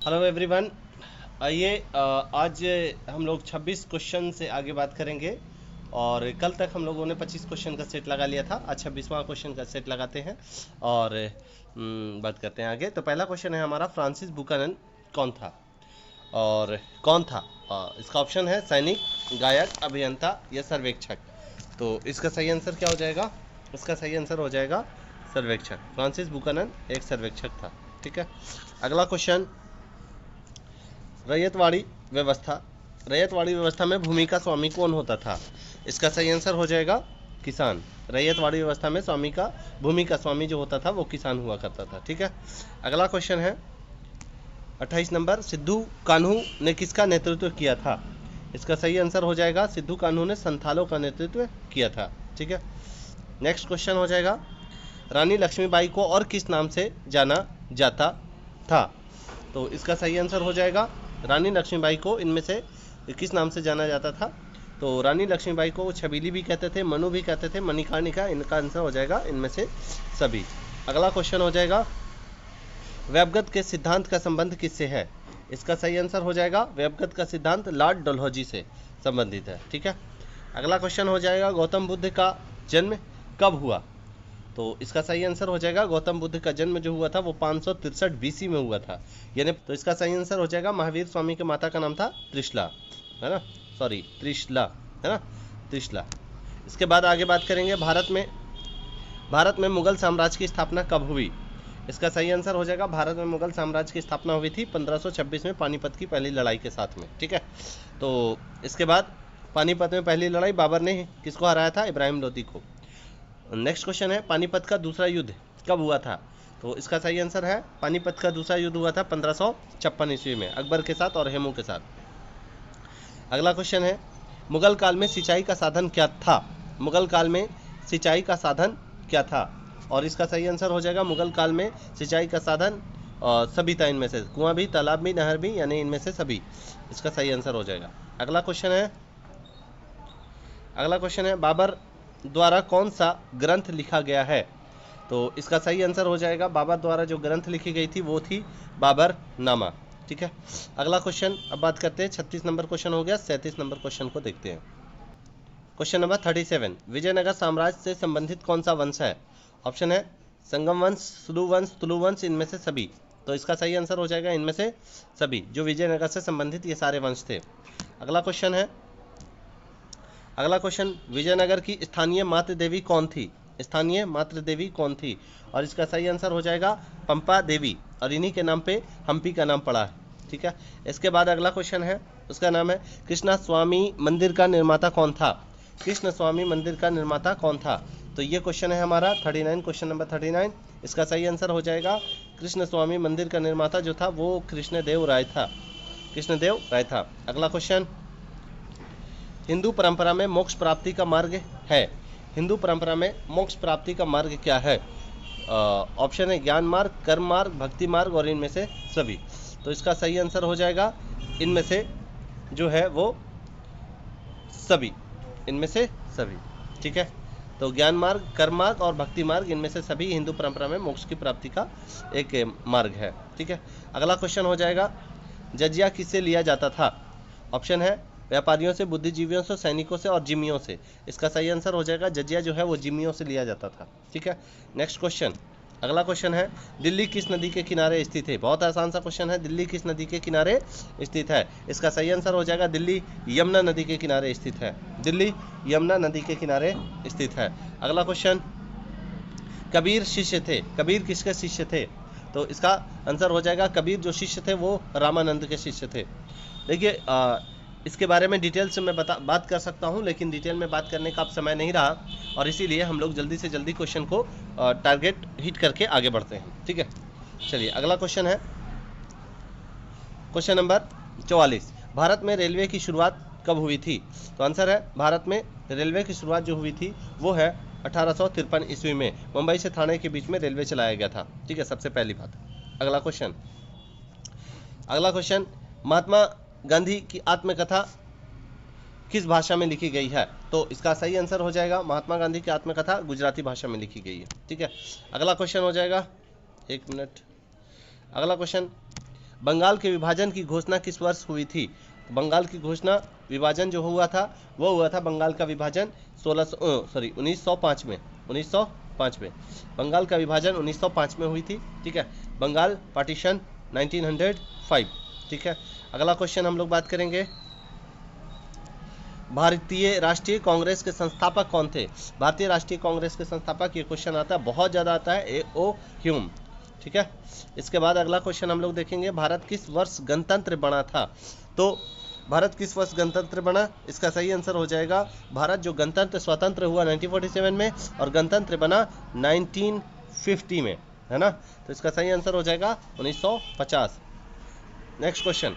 Hello everyone. आइए आज हम लोग 26 क्वेश्चन से आगे बात करेंगे। और कल तक हम लोगों ने 25 क्वेश्चन का सेट लगा लिया था। आज 26वां क्वेश्चन का सेट लगाते हैं और बात करते हैं आगे। तो पहला क्वेश्चन है हमारा, फ्रांसिस बुकानन कौन था? और कौन था? इसका ऑप्शन है सैनिक, गायक, अभियंता या सर्वेक्षक। तो इसका सही आंसर क्या हो जाएगा? इसका सही आंसर हो जाएगा सर्वेक्षक। फ्रांसिस बुकानन एक सर्वेक्षक था। ठीक है। अगला क्वेश्चन, रैयतवाड़ी व्यवस्था। रैयतवाड़ी व्यवस्था में भूमि का स्वामी कौन होता था? इसका सही आंसर हो जाएगा किसान। रैयतवाड़ी व्यवस्था में भूमि का स्वामी जो होता था वो किसान हुआ करता था। ठीक है। अगला क्वेश्चन है 28 नंबर, सिद्धू कान्हू ने किसका नेतृत्व किया था? इसका सही आंसर हो जाएगा सिद्धू कान्हू ने संथालों का नेतृत्व किया था। ठीक है। नेक्स्ट क्वेश्चन हो जाएगा, रानी लक्ष्मीबाई को और किस नाम से जाना जाता था? तो इसका सही आंसर हो जाएगा, रानी लक्ष्मीबाई को इनमें से किस नाम से जाना जाता था? तो रानी लक्ष्मीबाई को छबीली भी कहते थे, मनु भी कहते थे, मणिकर्णिका। इनका आंसर हो जाएगा इनमें से सभी। अगला क्वेश्चन हो जाएगा, वेबगत के सिद्धांत का संबंध किससे है? इसका सही आंसर हो जाएगा, वेबगत का सिद्धांत लॉर्ड डलहौजी से संबंधित है। ठीक है। अगला क्वेश्चन हो जाएगा, गौतम बुद्ध का जन्म कब हुआ? तो इसका सही आंसर हो जाएगा, गौतम बुद्ध का जन्म जो हुआ था वो 563 बीसी में हुआ था। यानी तो इसका सही आंसर हो जाएगा, महावीर स्वामी के माता का नाम था त्रिशला, है ना? सॉरी, त्रिशला, है ना? त्रिशला। इसके बाद आगे बात करेंगे, भारत में मुगल साम्राज्य की स्थापना कब हुई? इसका सही आंसर हो जाएगा, भारत में मुगल साम्राज्य की स्थापना हुई थी 1526 में पानीपत की पहली लड़ाई के साथ में। ठीक है। तो इसके बाद पानीपत में पहली लड़ाई बाबर ने किसको हराया था? इब्राहिम लोदी को। नेक्स्ट क्वेश्चन है, पानीपत का दूसरा युद्ध कब हुआ था? तो इसका सही आंसर है, पानीपत का दूसरा युद्ध हुआ था 1556 ईस्वी में, अकबर के साथ और हेमू के साथ। अगला क्वेश्चन है, मुगल काल में सिंचाई का साधन क्या था? मुगल काल में सिंचाई का साधन क्या था? और इसका सही आंसर हो जाएगा, मुगल काल में सिंचाई का साधन सभी था इनमें से, कुआं भी, तालाब भी, नहर भी, यानी इनमें से सभी। इसका सही आंसर हो जाएगा। अगला क्वेश्चन है, बाबर द्वारा कौन सा ग्रंथ लिखा गया है? तो इसका सही आंसर हो जाएगा, बाबर द्वारा जो ग्रंथ लिखी गई थी वो थी बाबर नामा। ठीक है। अगला क्वेश्चन अब बात करते हैं, 36 नंबर क्वेश्चन हो गया। 37 नंबर क्वेश्चन को देखते हैं। क्वेश्चन नंबर 37, विजयनगर साम्राज्य से संबंधित कौन सा वंश है? ऑप्शन है संगम वंश, सुलु वंश, तुलु वंश, इनमें से सभी। तो इसका सही आंसर हो जाएगा इनमें से सभी। जो विजयनगर से संबंधित ये सारे वंश थे। अगला क्वेश्चन, विजयनगर की स्थानीय मातृ देवी कौन थी? स्थानीय मातृ देवी कौन थी? और इसका सही आंसर हो जाएगा पंपा देवी, और इन्हीं के नाम पे हम्पी का नाम पड़ा है। ठीक है। इसके बाद अगला क्वेश्चन है, उसका नाम है, कृष्णा स्वामी मंदिर का निर्माता कौन था? कृष्ण स्वामी मंदिर का निर्माता कौन था? तो ये क्वेश्चन है हमारा 39, क्वेश्चन नंबर 39। इसका सही आंसर हो जाएगा, कृष्ण स्वामी मंदिर का निर्माता जो था वो कृष्णदेव राय था। कृष्णदेव राय था। अगला क्वेश्चन, हिंदू परंपरा में मोक्ष प्राप्ति का मार्ग है। हिंदू परंपरा में मोक्ष प्राप्ति का मार्ग क्या है? ऑप्शन है ज्ञान मार्ग, कर्म मार्ग, भक्ति मार्ग, और इनमें से सभी। तो इसका सही आंसर हो जाएगा इनमें से जो है वो सभी, इनमें से सभी। ठीक है। तो ज्ञान मार्ग, कर्म मार्ग और भक्ति मार्ग, इनमें से सभी हिंदू परंपरा में मोक्ष की प्राप्ति का एक मार्ग है। ठीक है। अगला क्वेश्चन हो जाएगा, जजिया किससे लिया जाता था? ऑप्शन है व्यापारियों से, बुद्धिजीवियों से, सैनिकों से और जिम्मियों से। इसका सही आंसर हो जाएगा, जजिया जो है वो जिम्मियों से लिया जाता था। ठीक है। नेक्स्ट क्वेश्चन, अगला क्वेश्चन है, दिल्ली किस नदी के किनारे स्थित है? बहुत आसान सा क्वेश्चन है, दिल्ली किस नदी के किनारे स्थित है? इसका सही आंसर हो जाएगा, दिल्ली यमुना नदी के किनारे स्थित है। दिल्ली यमुना नदी के किनारे स्थित है। अगला क्वेश्चन, कबीर शिष्य थे। कबीर किसके शिष्य थे? तो इसका आंसर हो जाएगा, कबीर जो शिष्य थे वो रामानंद के शिष्य थे। देखिए, इसके बारे में डिटेल से मैं बात कर सकता हूं, लेकिन डिटेल में बात करने का अब समय नहीं रहा, और इसीलिए हम लोग जल्दी से जल्दी क्वेश्चन को टारगेट हिट करके आगे बढ़ते हैं। ठीक है। चलिए, अगला क्वेश्चन है, क्वेश्चन नंबर 44, भारत में रेलवे की शुरुआत कब हुई थी? तो आंसर है, भारत में रेलवे की शुरुआत जो हुई थी वो है 1853 ईस्वी में। मुंबई से थाने के बीच में रेलवे चलाया गया था। ठीक है, सबसे पहली बात। अगला क्वेश्चन, महात्मा गांधी की आत्मकथा किस भाषा में लिखी गई है? तो इसका सही आंसर हो जाएगा, महात्मा गांधी की आत्मकथा गुजराती भाषा में लिखी गई है। ठीक है। अगला क्वेश्चन हो जाएगा, एक मिनट। अगला क्वेश्चन, बंगाल के विभाजन की घोषणा किस वर्ष हुई थी? बंगाल की घोषणा विभाजन जो हुआ था वो हुआ था बंगाल का विभाजन 1905 में। 1905 में बंगाल का विभाजन 1905 में हुई थी। ठीक है, बंगाल पार्टीशन 1905। ठीक है, अगला क्वेश्चन हम लोग बात करेंगे, भारतीय राष्ट्रीय कांग्रेस के संस्थापक कौन थे? भारतीय राष्ट्रीय कांग्रेस के संस्थापक, ये क्वेश्चन आता है, बहुत ज़्यादा आता है, ए.ओ. ह्यूम। ठीक है, इसके बाद अगला क्वेश्चन हम लोग देखेंगे, भारत किस वर्ष गणतंत्र बना था? तो भारत किस वर्ष गणतंत्र बना? इसका सही आंसर हो जाएगा, भारत जो गणतंत्र स्वतंत्र हुआ 1947 में और गणतंत्र बना 1950 में, है ना। तो इसका सही आंसर हो जाएगा 1950। नेक्स्ट क्वेश्चन,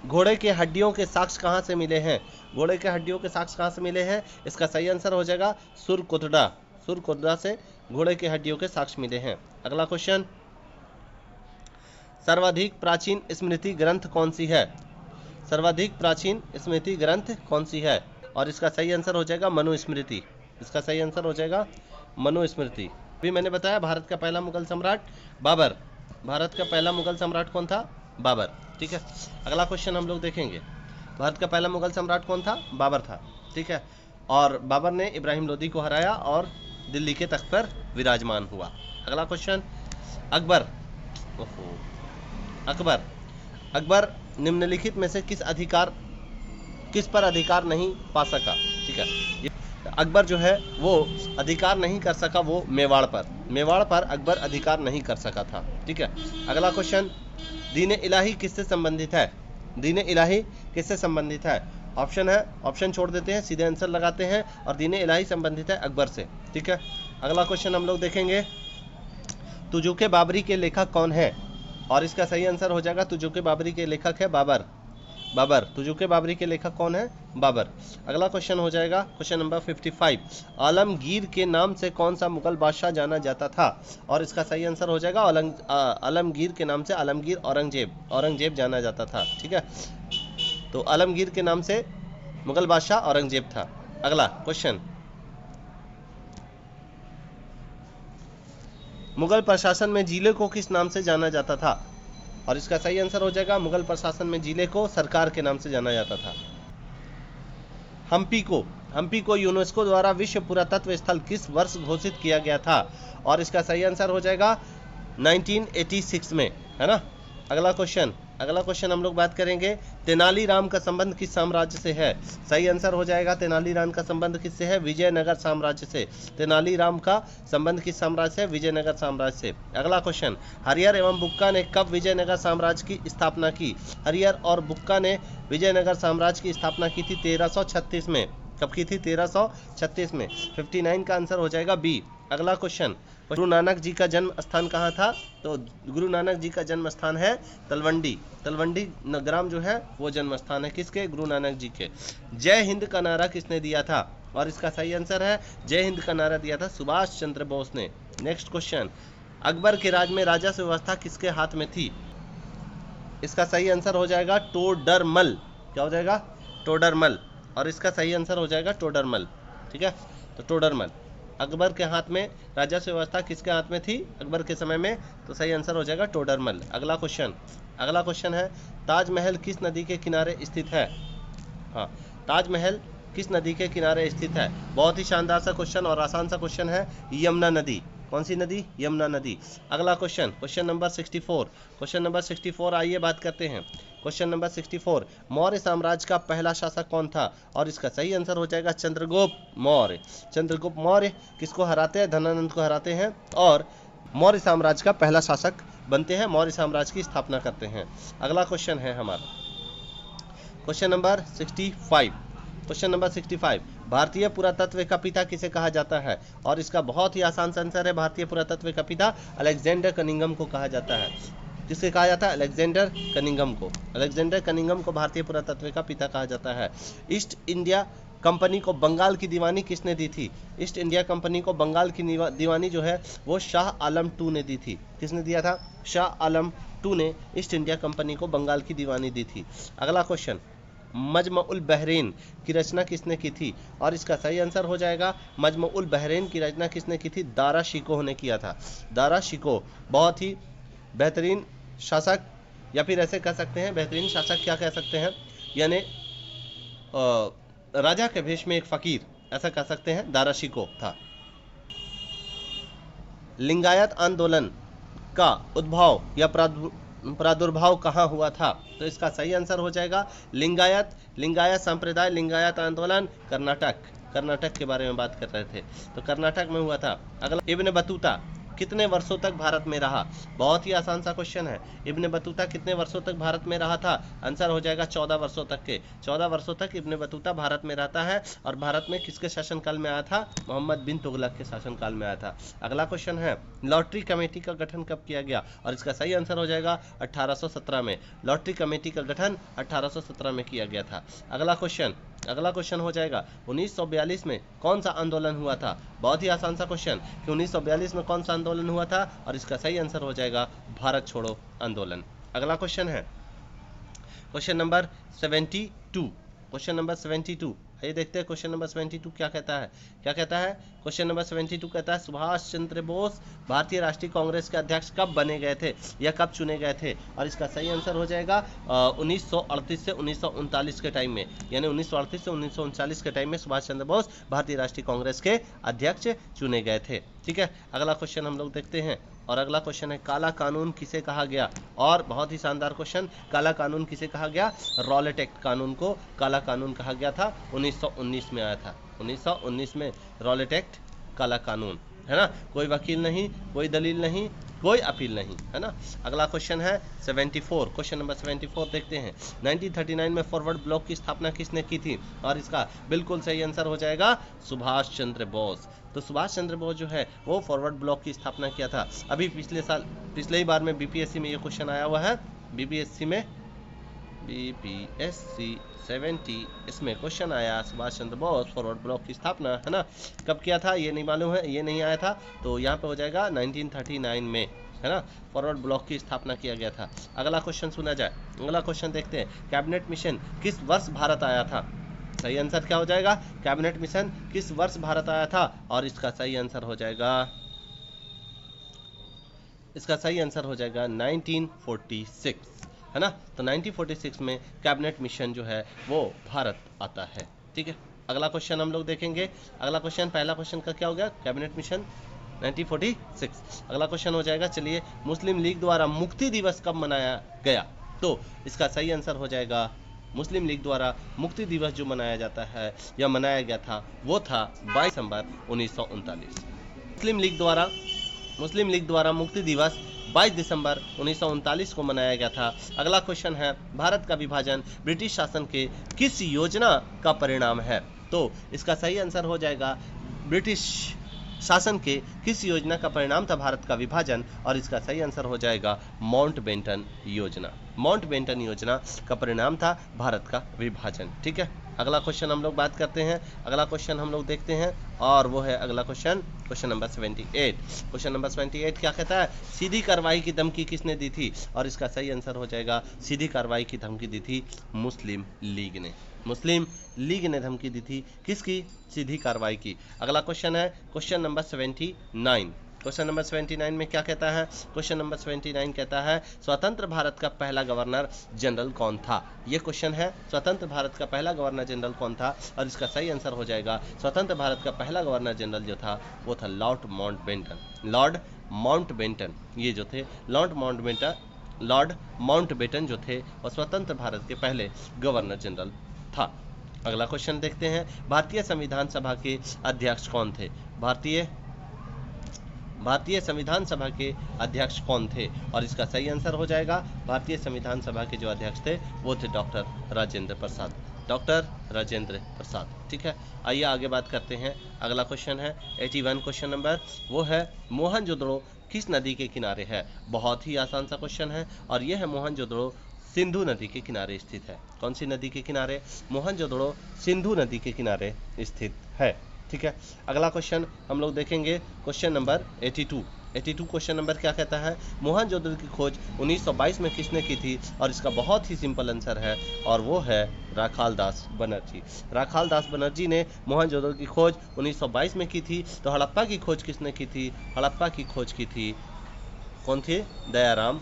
घोड़े के हड्डियों के साक्ष्य कहाँ से मिले हैं? घोड़े के हड्डियों के साक्ष्य कहाँ से मिले हैं? इसका सही आंसर हो जाएगा सुरकुतड़ा। सुरकुतड़ा से घोड़े के हड्डियों के साक्ष्य मिले हैं। अगला क्वेश्चन, सर्वाधिक प्राचीन स्मृति ग्रंथ कौन सी है? सर्वाधिक प्राचीन स्मृति ग्रंथ कौन सी है? और इसका सही आंसर हो जाएगा मनुस्मृति। इसका सही आंसर हो जाएगा मनुस्मृति। भी मैंने बताया भारत का पहला मुगल सम्राट बाबर। भारत का पहला मुगल सम्राट कौन था? बाबर। ठीक है, अगला क्वेश्चन हम लोग देखेंगे, भारत का पहला मुगल सम्राट कौन था? बाबर था। ठीक है, और बाबर ने इब्राहिम लोदी को हराया और दिल्ली के तख्त पर विराजमान हुआ। अगला क्वेश्चन, अकबर। अकबर अकबर निम्नलिखित में से किस पर अधिकार नहीं पा सका? ठीक है, अकबर जो है वो अधिकार नहीं कर सका, वो मेवाड़ पर अकबर अधिकार नहीं कर सका था। ठीक है, अगला क्वेश्चन, दीन इलाही किससे संबंधित है? दीन इलाही किससे संबंधित है? ऑप्शन है, ऑप्शन छोड़ देते हैं, सीधे आंसर लगाते हैं, और दीन इलाही संबंधित है अकबर से। ठीक है, अगला क्वेश्चन हम लोग देखेंगे, तुजुके बाबरी के लेखक कौन है? और इसका सही आंसर हो जाएगा, तुजुके बाबरी के लेखक है बाबर। बाबर, तुजुके बाबरी के लेखक कौन है? बाबर। अगला क्वेश्चन हो जाएगा क्वेश्चन नंबर 55, आलमगीर के नाम से कौन सा मुगल बादशाह जाना जाता था? और इसका सही आंसर हो जाएगा आलमगीर के नाम से आलमगीर औरंगजेब जाना जाता था। ठीक है, तो आलमगीर के नाम से मुगल बादशाह औरंगजेब था। अगला क्वेश्चन, मुगल प्रशासन में जिले को किस नाम से जाना जाता था? और इसका सही आंसर हो जाएगा, मुगल प्रशासन में जिले को सरकार के नाम से जाना जाता था। हम्पी को यूनेस्को द्वारा विश्व पुरातत्व स्थल किस वर्ष घोषित किया गया था? और इसका सही आंसर हो जाएगा 1986 में, है ना। अगला क्वेश्चन हम लोग बात करेंगे, तेनालीराम का संबंध किस साम्राज्य से है? सही आंसर हो जाएगा, तेनालीराम का संबंध किससे है? विजयनगर साम्राज्य से। तेनालीराम का संबंध किस साम्राज्य से? विजयनगर साम्राज्य से। अगला क्वेश्चन, हरियर एवं बुक्का ने कब विजयनगर साम्राज्य की स्थापना की? हरियर और बुक्का ने विजयनगर साम्राज्य की स्थापना की थी 1336 में। कब की थी? 1336 में। 59 का आंसर हो जाएगा बी। अगला क्वेश्चन, गुरु नानक जी का जन्म स्थान कहाँ था? तो गुरु नानक जी का जन्म स्थान है तलवंडी ग्राम जो है वो जन्म स्थान है किसके? गुरु नानक जी के। जय हिंद का नारा किसने दिया था? और इसका सही आंसर है, जय हिंद का नारा दिया था सुभाष चंद्र बोस ने। नेक्स्ट क्वेश्चन, अकबर के राज में राजस्व व्यवस्था किसके हाथ में थी? इसका सही आंसर हो जाएगा टोडरमल। क्या हो जाएगा? टोडरमल। और इसका सही आंसर हो जाएगा टोडरमल। ठीक है, तो टोडरमल। अकबर के हाथ में राजस्व व्यवस्था किसके हाथ में थी अकबर के समय में? तो सही आंसर हो जाएगा टोडरमल। अगला क्वेश्चन है, ताजमहल किस नदी के किनारे स्थित है? हाँ, ताजमहल किस नदी के किनारे स्थित है? बहुत ही शानदार सा क्वेश्चन और आसान सा क्वेश्चन है, यमुना नदी। कौन सी नदी? यमुना नदी। अगला क्वेश्चन नंबर 64। आइए बात करते हैं। क्वेश्चन नंबर 64, मौर्य साम्राज्य का पहला शासक कौन था? और इसका सही आंसर हो जाएगा चंद्रगुप्त मौर्य। चंद्रगुप्त मौर्य किसको हराते हैं? धनानंद को हराते हैं और मौर्य साम्राज्य का पहला शासक बनते हैं, मौर्य साम्राज्य की स्थापना करते हैं। अगला क्वेश्चन है हमारा क्वेश्चन नंबर 65। भारतीय पुरातत्व का पिता किसे कहा जाता है? और इसका बहुत ही आसान आंसर है, भारतीय पुरातत्व का पिता अलेक्जेंडर कनिंघम को कहा जाता है। किससे कहा जाता है? अलेक्जेंडर कनिंघम को। अलेक्जेंडर कनिंघम को भारतीय पुरातत्व का पिता कहा जाता है। ईस्ट इंडिया कंपनी को बंगाल की दीवानी किसने दी थी? ईस्ट इंडिया कंपनी को बंगाल की दीवानी जो है वो शाह आलम टू ने दी थी। किसने दिया था? शाह आलम टू ने ईस्ट इंडिया कंपनी को बंगाल की दीवानी दी थी। अगला क्वेश्चन, मजमउल बहरीन की रचना किसने की थी? और इसका सही आंसर हो जाएगा, मजमउल बहरीन की रचना किसने की थी? दारा शिकोह ने किया था। दारा शिकोह बहुत ही बेहतरीन शासक या फिर ऐसे कह सकते हैं बेहतरीन शासक क्या कह सकते हैं, यानी राजा के भेष में एक फकीर, ऐसा कह सकते हैं, दारा शिकोह था। लिंगायत आंदोलन का उद्भव या प्रादुर्भाव कहाँ हुआ था? तो इसका सही आंसर हो जाएगा लिंगायत संप्रदाय, लिंगायत आंदोलन कर्नाटक के बारे में बात कर रहे थे, तो कर्नाटक में हुआ था। अगला, इब्न बतूता कितने वर्षों तक भारत में रहा? बहुत ही आसान सा क्वेश्चन है। इब्न बतूता कितने वर्षों तक भारत में रहा था? आंसर हो जाएगा 14 वर्षों तक के। 14 वर्षों तक इब्न बतूता भारत में रहता है। और भारत में किसके शासनकाल में आया था? मोहम्मद बिन तुगलक के शासनकाल में आया था। अगला क्वेश्चन है, लॉटरी कमेटी का गठन कब किया गया? और इसका सही आंसर हो जाएगा 1817 में। लॉटरी कमेटी का गठन 1817 में किया गया था। अगला क्वेश्चन हो जाएगा 1942 में कौन सा आंदोलन हुआ था? बहुत ही आसान सा क्वेश्चन कि 1942 में कौन सा आंदोलन हुआ था, और इसका सही आंसर हो जाएगा भारत छोड़ो आंदोलन। अगला क्वेश्चन है क्वेश्चन नंबर 72। ये देखते हैं क्वेश्चन नंबर 72 क्या कहता है। क्वेश्चन नंबर 72 कहता है, सुभाष चंद्र बोस भारतीय राष्ट्रीय कांग्रेस के अध्यक्ष कब बने गए थे या कब चुने गए थे? और इसका सही आंसर हो जाएगा 1938 से 1939 के टाइम में, यानी 1938 से 1939 के टाइम में सुभाष चंद्र बोस भारतीय राष्ट्रीय कांग्रेस के अध्यक्ष चुने गए थे। ठीक है, अगला क्वेश्चन हम लोग देखते हैं, और अगला क्वेश्चन है, काला कानून किसे कहा गया? और बहुत ही शानदार क्वेश्चन, काला कानून किसे कहा गया? रॉलेट एक्ट कानून को काला कानून कहा गया था। 1919 में आया था, 1919 में रॉलेट एक्ट काला कानून, है ना। कोई वकील नहीं, कोई दलील नहीं, कोई अपील नहीं, है ना। अगला क्वेश्चन है 74, क्वेश्चन नंबर 74 देखते हैं। 1939 में फॉरवर्ड ब्लॉक की स्थापना किसने की थी? और इसका बिल्कुल सही आंसर हो जाएगा सुभाष चंद्र बोस। तो सुभाष चंद्र बोस जो है वो फॉरवर्ड ब्लॉक की स्थापना किया था। अभी पिछले ही बार में बीपीएससी में ये क्वेश्चन आया हुआ है, बीपीएससी 70 इसमें क्वेश्चन आया, सुभाष चंद्र बोस फॉरवर्ड ब्लॉक की स्थापना, है ना, कब किया था ये नहीं मालूम है, ये नहीं आया था, तो यहाँ पे हो जाएगा 1939 में, है ना, फॉरवर्ड ब्लॉक की स्थापना किया गया था। अगला क्वेश्चन सुना जाए, अगला क्वेश्चन देखते हैं, कैबिनेट मिशन किस वर्ष भारत आया था? सही आंसर क्या हो जाएगा? कैबिनेट मिशन किस वर्ष भारत आया था? और इसका सही आंसर हो जाएगा 1946, है ना। तो 1946 में कैबिनेट मिशन जो है वो भारत आता है। ठीक है, अगला क्वेश्चन हम लोग देखेंगे। अगला क्वेश्चन, पहला क्वेश्चन का क्या हो गया? Cabinet mission 1946। अगला क्वेश्चन हो जाएगा, चलिए, मुस्लिम लीग द्वारा मुक्ति दिवस कब मनाया गया? तो इसका सही आंसर हो जाएगा, मुस्लिम लीग द्वारा मुक्ति दिवस जो मनाया जाता है या मनाया गया था वो था 22 दिसंबर 1939। मुस्लिम लीग द्वारा मुक्ति दिवस 22 दिसंबर 1939 को मनाया गया था। अगला क्वेश्चन है, भारत का विभाजन ब्रिटिश शासन के किस योजना का परिणाम है? तो इसका सही आंसर हो जाएगा, ब्रिटिश शासन के किस योजना का परिणाम था भारत का विभाजन? और इसका सही आंसर हो जाएगा माउंटबेटन योजना। माउंटबेटन योजना का परिणाम था भारत का विभाजन। ठीक है, अगला क्वेश्चन हम लोग बात करते हैं, अगला क्वेश्चन हम लोग देखते हैं, और वो है अगला क्वेश्चन नंबर 78। क्वेश्चन नंबर 78 क्या कहता है? सीधी कार्रवाई की धमकी किसने दी थी? और इसका सही आंसर हो जाएगा, सीधी कार्रवाई की धमकी दी थी मुस्लिम लीग ने धमकी दी थी। किसकी? सीधी कार्रवाई की। अगला क्वेश्चन है क्वेश्चन नंबर 79। क्वेश्चन नंबर 79 में क्या कहता है? क्वेश्चन नंबर 79 कहता है, स्वतंत्र भारत का पहला गवर्नर जनरल कौन था? ये क्वेश्चन है, स्वतंत्र भारत का पहला गवर्नर जनरल कौन था? और इसका सही आंसर हो जाएगा, स्वतंत्र भारत का पहला गवर्नर जनरल जो था वो था लॉर्ड माउंटबेटन। ये जो थे लॉर्ड माउंटबेटन जो थे वो स्वतंत्र भारत के पहले गवर्नर जनरल था। अगला क्वेश्चन देखते हैं, भारतीय संविधान सभा के अध्यक्ष कौन थे? भारतीय संविधान सभा के अध्यक्ष कौन थे? और इसका सही आंसर हो जाएगा, भारतीय संविधान सभा के जो अध्यक्ष थे वो थे डॉक्टर राजेंद्र प्रसाद। ठीक है, आइए आगे बात करते हैं। अगला क्वेश्चन है 81 क्वेश्चन नंबर, वो है मोहनजोदड़ो किस नदी के किनारे है? बहुत ही आसान सा क्वेश्चन है, और यह है मोहनजोदड़ो सिंधु नदी के किनारे स्थित है। कौन सी नदी के किनारे? मोहनजोदड़ो सिंधु नदी के किनारे स्थित है। ठीक है, अगला क्वेश्चन हम लोग देखेंगे, क्वेश्चन नंबर 82 क्वेश्चन नंबर क्या कहता है? मोहनजोदड़ो की खोज 1922 में किसने की थी? और इसका बहुत ही सिंपल आंसर है, और वो है राखाल दास बनर्जी ने मोहनजोदड़ो की खोज 1922 में की थी। तो हड़प्पा की खोज किसने की थी? हड़प्पा की खोज की थी कौन थे? दयाराम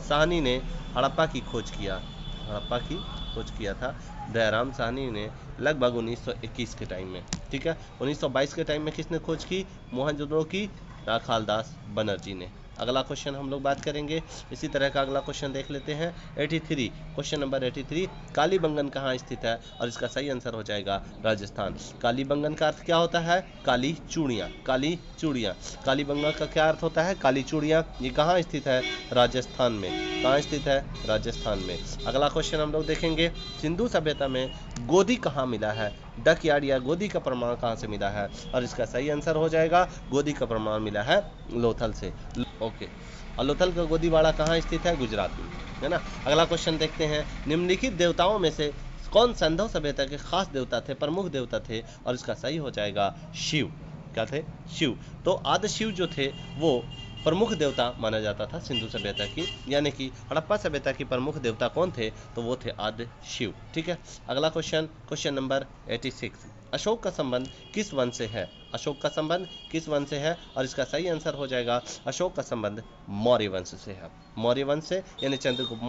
साहनी ने हड़प्पा की खोज किया था? दयाराम साहनी ने लगभग 1921 के टाइम में। ठीक है, 1922 के टाइम में किसने खोज की? मोहनजोदड़ो की राखालदास बनर्जी ने। अगला क्वेश्चन हम लोग बात करेंगे, इसी तरह का अगला क्वेश्चन देख लेते हैं। 83, क्वेश्चन नंबर 83, कालीबंगन कहाँ स्थित है? और इसका सही आंसर हो जाएगा राजस्थान। कालीबंगन का अर्थ क्या होता है? काली चूड़ियाँ। कालीबंगन का क्या अर्थ होता है? काली चूड़ियाँ। ये कहाँ स्थित है? राजस्थान में। कहाँ स्थित है? राजस्थान में। अगला क्वेश्चन हम लोग देखेंगे, सिंधु सभ्यता में गोदी कहाँ मिला है? डक यार्ड या गोदी का प्रमाण कहाँ से मिला है? और इसका सही आंसर हो जाएगा गोदी का प्रमाण मिला है लोथल से। ओके, और लोथल का गोदीवाड़ा कहाँ स्थित है? गुजरात में, है ना। अगला क्वेश्चन देखते हैं, निम्नलिखित देवताओं में से कौन सिंधु सभ्यता के खास देवता थे, प्रमुख देवता थे? और इसका सही हो जाएगा शिव। क्या थे? शिव। तो आदि शिव जो थे वो प्रमुख देवता माना जाता था सिंधु सभ्यता की, यानी कि हड़प्पा सभ्यता की प्रमुख देवता कौन थे? तो वो थे आदि शिव। ठीक है, अगला क्वेश्चन, क्वेश्चन नंबर 86, अशोक का संबंध किस वंश से है? अशोक का संबंध किस वंश से है? और इसका सही आंसर हो जाएगा अशोक का संबंध मौर्य वंश से है। मौर्य वंश से, यानी चंद्रगुप्त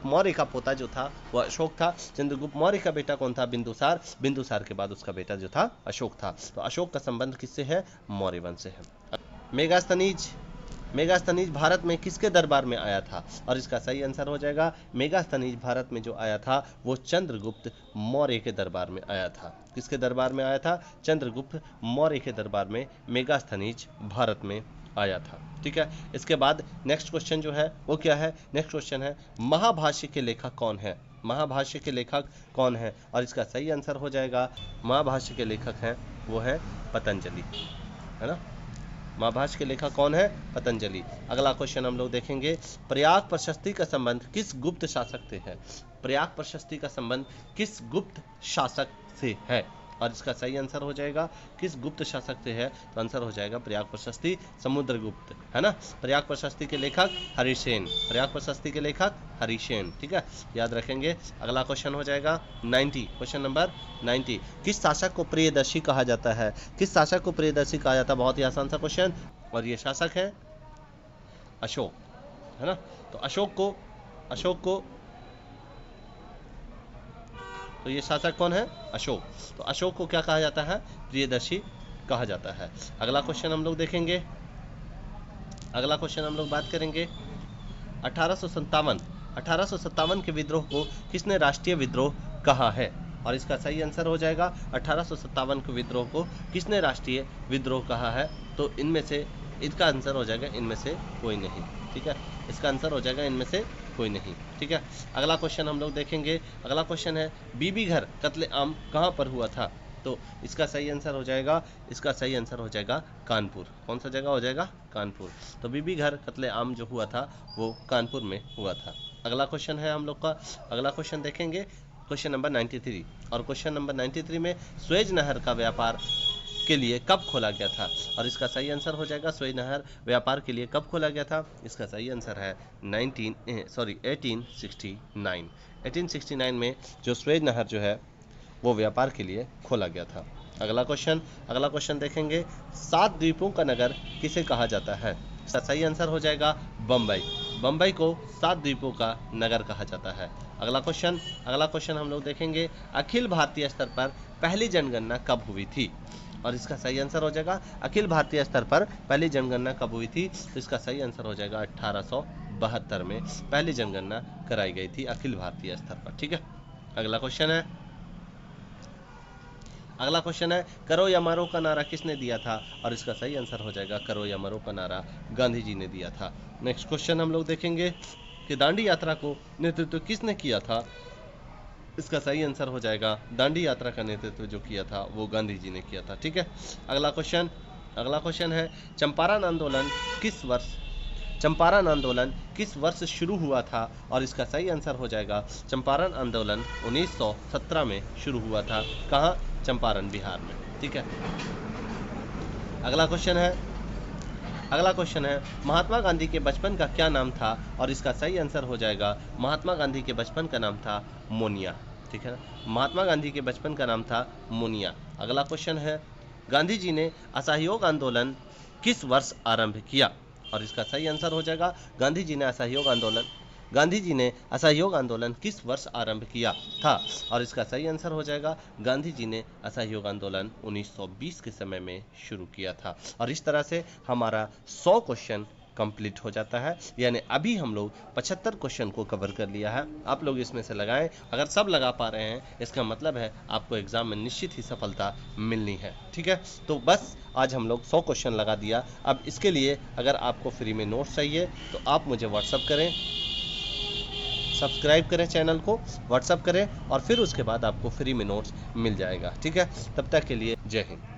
मौर्य का पोता जो था वह अशोक था। चंद्रगुप्त मौर्य का बेटा कौन था? बिंदुसार। बिंदुसार के बाद उसका बेटा जो था अशोक था। तो अशोक का संबंध किससे है? मौर्य वंश से है। मेगास्थनीज भारत में किसके दरबार में आया था? और इसका सही आंसर हो जाएगा मेगास्थनीज भारत में जो आया था वो चंद्रगुप्त मौर्य के दरबार में आया था। किसके दरबार में आया था? चंद्रगुप्त मौर्य के दरबार में मेगास्थनीज भारत में आया था। ठीक है, इसके बाद नेक्स्ट क्वेश्चन जो है वो क्या है? नेक्स्ट क्वेश्चन है, महाभाष्य के लेखक कौन है? महाभाष्य के लेखक कौन है? और इसका सही आंसर हो जाएगा महाभाष्य के लेखक हैं वो है पतंजलि, है ना। महाभाष्य के लेखक कौन है? पतंजलि। अगला क्वेश्चन हम लोग देखेंगे, प्रयाग प्रशस्ति का संबंध किस गुप्त शासक से है? प्रयाग प्रशस्ति का संबंध किस गुप्त शासक से है? और इसका सही आंसर हो जाएगा किस गुप्त शासक से है? तो आंसर हो जाएगा प्रयाग प्रशस्ति समुद्रगुप्त, है ना। प्रयाग प्रशस्ति के लेखक हरिसेन। प्रयाग प्रशस्ति के लेखक हरिसेन। ठीक है, याद रखेंगे। अगला क्वेश्चन हो जाएगा 90, क्वेश्चन नंबर 90, किस शासक को प्रियदर्शी कहा जाता है? किस शासक को प्रियदर्शी कहा जाता है? बहुत ही आसान सा क्वेश्चन, और ये शासक है अशोक, है ना। तो अशोक को तो ये शासक कौन है? अशोक। तो अशोक को क्या कहा जाता है? प्रियदर्शी कहा जाता है। अगला क्वेश्चन हम लोग देखेंगे, अगला क्वेश्चन हम लोग बात करेंगे 1857 के विद्रोह को किसने राष्ट्रीय विद्रोह कहा है? और इसका सही आंसर हो जाएगा 1857 के विद्रोह को किसने राष्ट्रीय विद्रोह कहा है? तो इनमें से इसका आंसर हो जाएगा इनमें से कोई नहीं। ठीक है, इसका आंसर हो जाएगा इनमें से कोई नहीं। ठीक है, अगला क्वेश्चन हम लोग देखेंगे। अगला क्वेश्चन है, बीबी घर कत्लेआम कहाँ पर हुआ था? तो इसका सही आंसर हो जाएगा कानपुर। कौन सा जगह हो जाएगा? कानपुर। तो बीबी घर कत्लेआम जो हुआ था वो कानपुर में हुआ था। अगला क्वेश्चन है हम लोग का, अगला क्वेश्चन देखेंगे क्वेश्चन नंबर 93, और क्वेश्चन नंबर 93 में सुएज नहर का व्यापार के लिए कब खोला गया था? और इसका सही आंसर हो जाएगा सुएज नहर व्यापार के लिए कब खोला गया था? इसका सही आंसर है 1869 में जो सुएज नहर जो है वो व्यापार के लिए खोला गया था। अगला क्वेश्चन देखेंगे, 7 द्वीपों का नगर किसे कहा जाता है? इसका सही आंसर हो जाएगा बम्बई। बम्बई को 7 द्वीपों का नगर कहा जाता है। अगला क्वेश्चन हम लोग देखेंगे, अखिल भारतीय स्तर पर पहली जनगणना कब हुई थी? और इसका सही आंसर हो जाएगा अखिल भारतीय स्तर पर पहली जनगणना कब हुई थी? तो इसका सही आंसर हो जाएगा 1872 में पहली जनगणना कराई गई थी अखिल भारतीय स्तर पर। ठीक है, अगला क्वेश्चन है, करो या मरो का नारा किसने दिया था? और इसका सही आंसर हो जाएगा करो या मरो का नारा गांधी जी ने दिया था। नेक्स्ट क्वेश्चन हम लोग देखेंगे कि दांडी यात्रा को नेतृत्व किसने किया था? इसका सही आंसर हो जाएगा दांडी यात्रा का नेतृत्व जो किया था वो गांधी जी ने किया था। ठीक है, अगला क्वेश्चन है, चंपारण आंदोलन किस वर्ष शुरू हुआ था? और इसका सही आंसर हो जाएगा चंपारण आंदोलन 1917 में शुरू हुआ था। कहाँ? चंपारण, बिहार में। ठीक है, अगला क्वेश्चन है, महात्मा गांधी के बचपन का क्या नाम था? और इसका सही आंसर हो जाएगा महात्मा गांधी के बचपन का नाम था मोनिया। ठीक है ना, महात्मा गांधी के बचपन का नाम था मोनिया। अगला क्वेश्चन है, गांधी जी ने असहयोग आंदोलन किस वर्ष आरंभ किया? और इसका सही आंसर हो जाएगा गांधी जी ने असहयोग आंदोलन किस वर्ष आरंभ किया था? और इसका सही आंसर हो जाएगा गांधी जी ने असहयोग आंदोलन 1920 के समय में शुरू किया था। और इस तरह से हमारा 100 क्वेश्चन कंप्लीट हो जाता है। यानी अभी हम लोग 75 क्वेश्चन को कवर कर लिया है। आप लोग इसमें से लगाएं। अगर सब लगा पा रहे हैं इसका मतलब है आपको एग्जाम में निश्चित ही सफलता मिलनी है। ठीक है, तो बस आज हम लोग 100 क्वेश्चन लगा दिया। अब इसके लिए अगर आपको फ्री में नोट्स चाहिए तो आप मुझे व्हाट्सअप करें, सब्सक्राइब करें चैनल को, व्हाट्सअप करें और फिर उसके बाद आपको फ्री में नोट्स मिल जाएगा। ठीक है, तब तक के लिए जय हिंद।